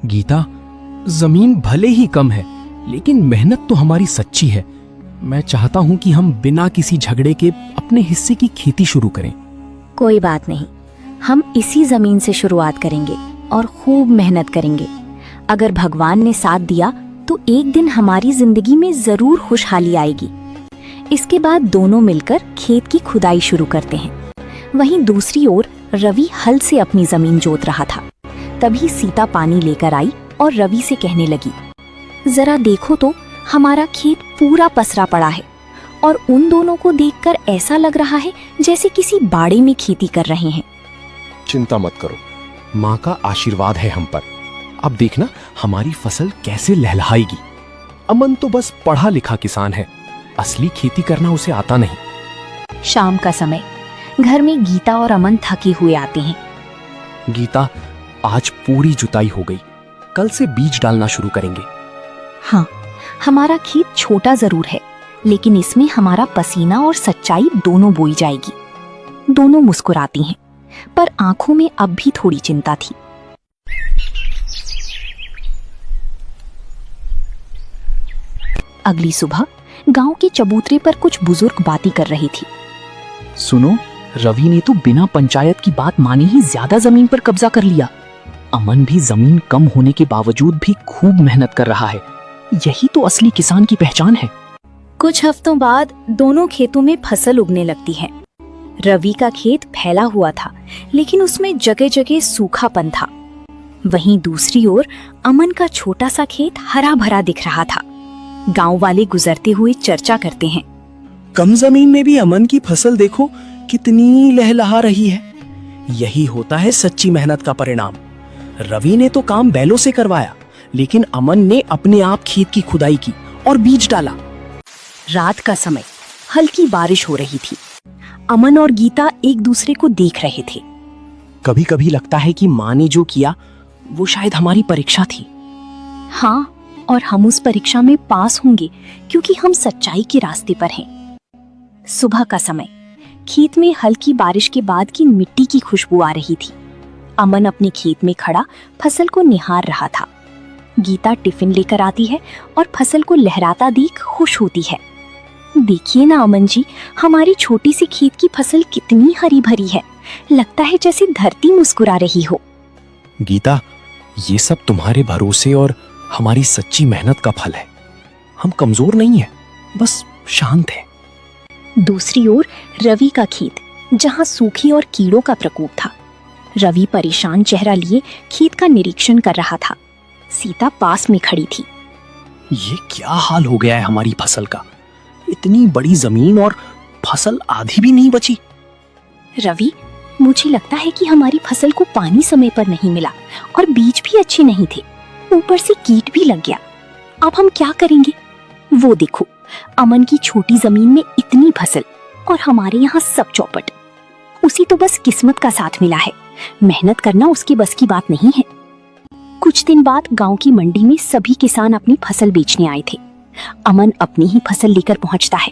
गीता, जमीन भले ही कम है, लेकिन मेहनत तो हमारी सच्ची है। मैं चाहता हूँ कि हम बिना किसी झगड़े के अपने हिस्से की खेती शुरू करें। कोई बात नहीं, हम इसी जमीन से शुरुआत करेंगे और खूब मेहनत करेंगे। अगर भगवान ने साथ दिया तो एक दिन हमारी जिंदगी में जरूर खुशहाली आएगी। इसके बाद दोनों मिलकर खेत की खुदाई शुरू करते हैं। वहीं दूसरी ओर रवि हल से अपनी जमीन जोत रहा था। तभी सीता पानी लेकर आई और रवि से कहने लगी, जरा देखो तो, हमारा खेत पूरा पसरा पड़ा है और उन दोनों को देखकर ऐसा लग रहा है जैसे किसी बाड़े में खेती कर रहे हैं। चिंता मत करो, माँ का आशीर्वाद है हम पर। अब देखना हमारी फसल कैसे लहलहाएगी। अमन तो बस पढ़ा लिखा किसान है, असली खेती करना उसे आता नहीं। शाम का समय, घर में गीता और अमन थके हुए आते हैं। गीता, आज पूरी जुताई हो गई, कल से बीज डालना शुरू करेंगे। हाँ, हमारा खेत छोटा जरूर है, लेकिन इसमें हमारा पसीना और सच्चाई दोनों बोई जाएगी। दोनों मुस्कुराती हैं, पर आंखों में अब भी थोड़ी चिंता थी। अगली सुबह गांव के चबूतरे पर कुछ बुजुर्ग बातें कर रही थी। सुनो, रवि ने तो बिना पंचायत की बात माने ही ज्यादा जमीन पर कब्जा कर लिया। अमन भी जमीन कम होने के बावजूद भी खूब मेहनत कर रहा है। यही तो असली किसान की पहचान है। कुछ हफ्तों बाद दोनों खेतों में फसल उगने लगती है। रवि का खेत फैला हुआ था, लेकिन उसमें जगह जगह सूखापन था। वहीं दूसरी ओर अमन का छोटा सा खेत हरा भरा दिख रहा था। गांव वाले गुजरते हुए चर्चा करते हैं, कम जमीन में भी अमन की फसल देखो कितनी लहलहा रही है। यही होता है सच्ची मेहनत का परिणाम। रवि ने तो काम बैलों से करवाया, लेकिन अमन ने अपने आप खेत की खुदाई की और बीज डाला। रात का समय, हल्की बारिश हो रही थी। अमन और गीता एक दूसरे को देख रहे थे। कभी कभी लगता है कि माँ ने जो किया वो शायद हमारी परीक्षा थी। हाँ, और हम उस परीक्षा में पास होंगे क्योंकि हम सच्चाई के रास्ते पर हैं। सुबह का समय, खेत में हल्की बारिश के बाद की मिट्टी की खुशबू आ रही थी। अमन अपने खेत में खड़ा फसल को निहार रहा था। गीता टिफिन लेकर आती है और फसल को लहराता देख खुश होती है। देखिए ना अमन जी, हमारी छोटी सी खेत की फसल कितनी हरी भरी है। लगता है जैसे धरती मुस्कुरा रही हो। गीता, ये सब तुम्हारे भरोसे और हमारी सच्ची मेहनत का फल है। हम कमजोर नहीं हैं, बस शांत हैं। दूसरी ओर रवि का खेत, जहां सूखी और कीड़ों का प्रकोप था। रवि परेशान चेहरा लिए खेत का निरीक्षण कर रहा था। सीता पास में खड़ी थी। ये क्या हाल हो गया है हमारी फसल का। इतनी बड़ी जमीन और फसल आधी भी नहीं बची। रवि, मुझे लगता है कि हमारी फसल को पानी समय पर नहीं मिला और बीज भी अच्छे नहीं थे। ऊपर से कीट भी लग गया। अब हम क्या करेंगे? वो देखो, अमन की छोटी जमीन में इतनी फसल और हमारे यहाँ सब चौपट। उसी तो बस किस्मत का साथ मिला है। मेहनत करना उसके बस की बात नहीं है। कुछ दिन बाद गांव की मंडी में सभी किसान अपनी फसल बेचने आए थे। अमन अपनी ही फसल लेकर पहुंचता है।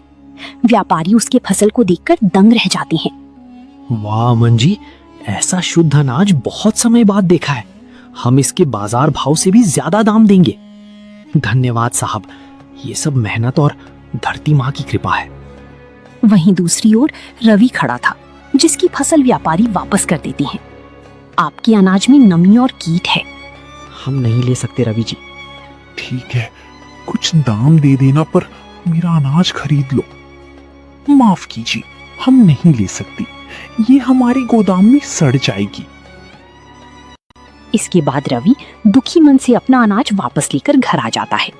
व्यापारी उसके फसल को देखकर दंग रह जाते हैं। वाह अमन जी, ऐसा शुद्ध अनाज बहुत समय बाद देखा है। हम इसके बाजार भाव से भी ज्यादा दाम देंगे। धन्यवाद साहब, ये सब मेहनत और धरती माँ की कृपा है। वहीं दूसरी ओर रवि खड़ा था, जिसकी फसल व्यापारी वापस कर देते हैं। आपके अनाज में नमी और कीट है। हम नहीं ले सकते रवि जी। ठीक है, कुछ दाम दे देना, पर मेरा अनाज खरीद लो। माफ कीजिए, हम नहीं ले सकती। ये हमारे गोदाम में सड़ जाएगी। इसके बाद रवि दुखी मन से अपना अनाज वापस लेकर घर आ जाता है।